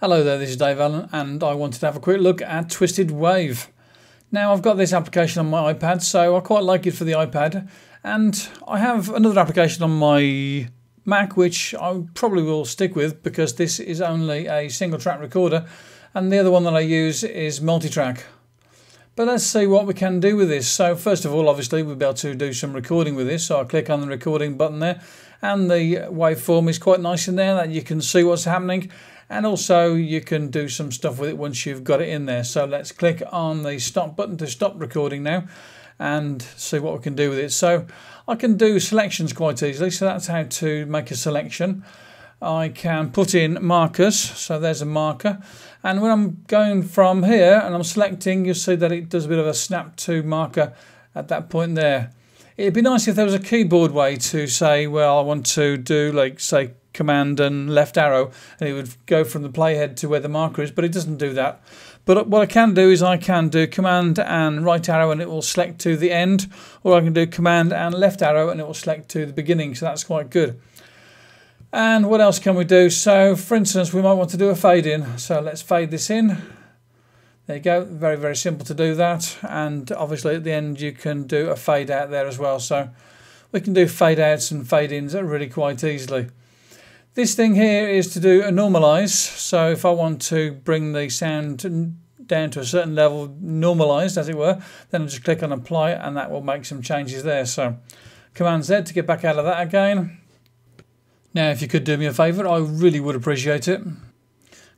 Hello there, this is Dave Allen and I wanted to have a quick look at Twisted Wave. Now I've got this application on my iPad, so I quite like it for the iPad, and I have another application on my Mac which I probably will stick with because this is only a single track recorder and the other one that I use is multitrack. But let's see what we can do with this. So first of all, obviously we'll be able to do some recording with this, so I click on the recording button there and the waveform is quite nice in there that you can see what's happening. And also you can do some stuff with it once you've got it in there. So let's click on the stop button to stop recording now and see what we can do with it. So I can do selections quite easily. So that's how to make a selection. I can put in markers. So there's a marker. And when I'm going from here and I'm selecting, you'll see that it does a bit of a snap to marker at that point there. It'd be nice if there was a keyboard way to say, well, I want to do, like, say, command and left arrow, and it would go from the playhead to where the marker is, but it doesn't do that. But what I can do is I can do command and right arrow and it will select to the end, or I can do command and left arrow and it will select to the beginning, so that's quite good. And what else can we do? So for instance, we might want to do a fade in, so let's fade this in. There you go, very, very simple to do that. And obviously at the end you can do a fade out there as well. So we can do fade outs and fade ins really quite easily. This thing here is to do a normalize. So if I want to bring the sound down to a certain level, normalized as it were, then I just click on apply and that will make some changes there. So Command Z to get back out of that again. Now if you could do me a favour, I really would appreciate it.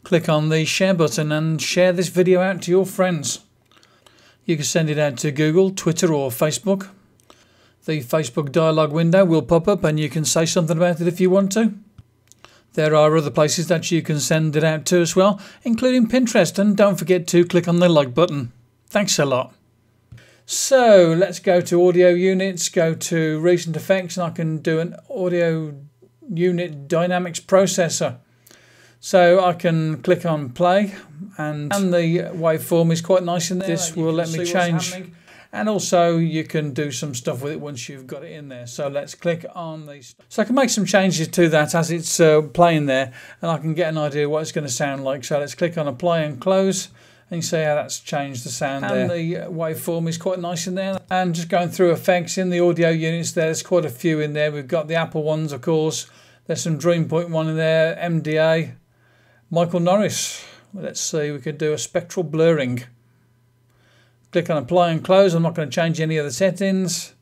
Click on the share button and share this video out to your friends. You can send it out to Google, Twitter or Facebook. The Facebook dialog window will pop up and you can say something about it if you want to. There are other places that you can send it out to as well, including Pinterest, and don't forget to click on the like button. Thanks a lot. So let's go to audio units, go to recent effects, and I can do an audio unit dynamics processor. So I can click on play and the waveform is quite nice in there. This will let me change. And also you can do some stuff with it once you've got it in there. So let's click on these. So I can make some changes to that as it's playing there, and I can get an idea what it's going to sound like. So let's click on apply and close and you see how that's changed the sound there. And the waveform is quite nice in there. And just going through effects in the audio units, there's quite a few in there. We've got the Apple ones, of course. There's some Dreampoint one in there, MDA, Michael Norris. Let's see, we could do a spectral blurring. Click on apply and close. I'm not going to change any of the settings.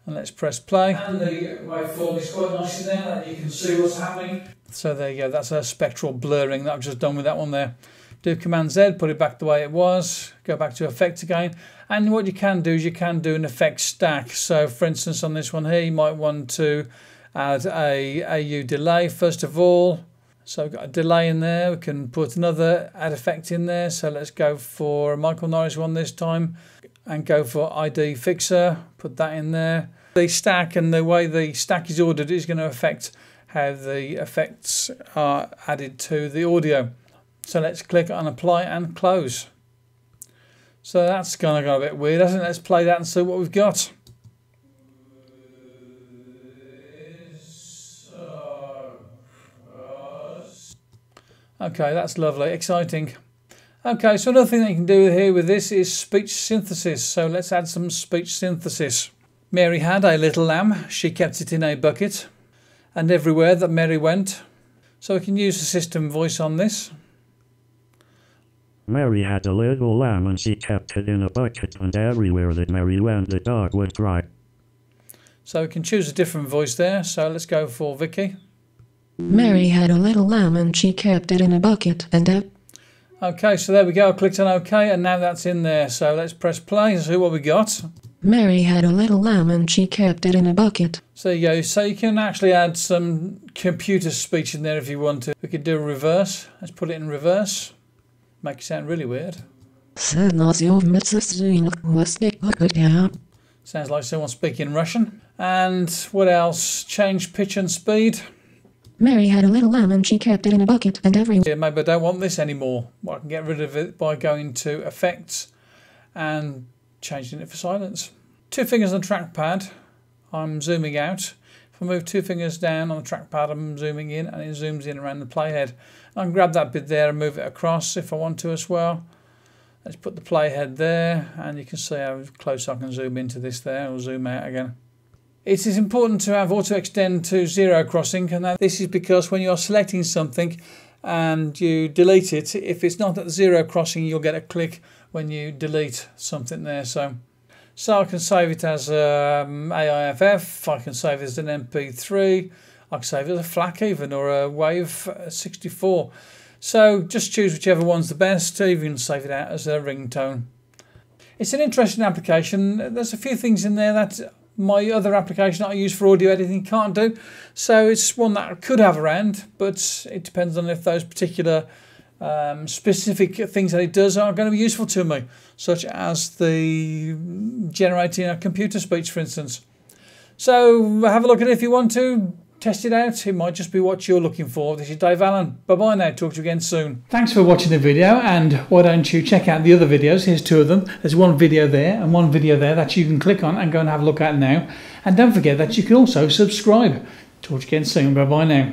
And let's press play. And the waveform is quite nice in there that you can see what's happening. So there you go, that's a spectral blurring that I've just done with that one there. Do Command Z, put it back the way it was. Go back to effects again. And what you can do is you can do an effect stack. So for instance on this one here, you might want to add a AU delay first of all. So we've got a delay in there. We can put another add effect in there. So let's go for a Michael Norris one this time and go for ID fixer. Put that in there. The stack and the way the stack is ordered is going to affect how the effects are added to the audio. So let's click on apply and close. So that's kind of got a bit weird, hasn't it? Let's play that and see what we've got. Okay, that's lovely, exciting. Okay, so another thing that you can do here with this is speech synthesis. So let's add some speech synthesis. Mary had a little lamb, she kept it in a bucket, and everywhere that Mary went. So we can use the system voice on this. Mary had a little lamb and she kept it in a bucket, and everywhere that Mary went the dog would cry. So we can choose a different voice there, so let's go for Vicky. Mary had a little lamb and she kept it in a bucket and Okay, so there we go. I clicked on OK and now that's in there. So let's press play and see what we got. Mary had a little lamb and she kept it in a bucket. So there you go. So you can actually add some computer speech in there if you want to. We could do a reverse. Let's put it in reverse. Make it sound really weird. Sounds like someone speaking Russian. And what else? Change pitch and speed. Mary had a little lamb and she kept it in a bucket and everywhere. Yeah, maybe I don't want this anymore. Well, I can get rid of it by going to effects and changing it for silence. Two fingers on the trackpad. I'm zooming out. If I move 2 fingers down on the trackpad, I'm zooming in, and it zooms in around the playhead. I can grab that bit there and move it across if I want to as well. Let's put the playhead there, and you can see how close I can zoom into this there, or zoom out again. It is important to have auto extend to zero crossing, and this is because when you are selecting something and you delete it, if it's not at the zero crossing, you'll get a click when you delete something there. So I can save it as AIFF, I can save it as an MP3, I can save it as a FLAC even, or a WAV 64. So just choose whichever one's the best, even save it out as a ringtone. It's an interesting application. There's a few things in there that my other application that I use for audio editing can't do. So it's one that I could have around, but it depends on if those particular specific things that it does are going to be useful to me, such as the generating a computer speech, for instance. So have a look at it if you want to. Test it out. It might just be what you're looking for. This is Dave Allen. Bye-bye now. Talk to you again soon. Thanks for watching the video, and why don't you check out the other videos. Here's 2 of them. There's one video there and one video there that you can click on and go and have a look at now. And don't forget that you can also subscribe. Talk to you again soon. Bye-bye now.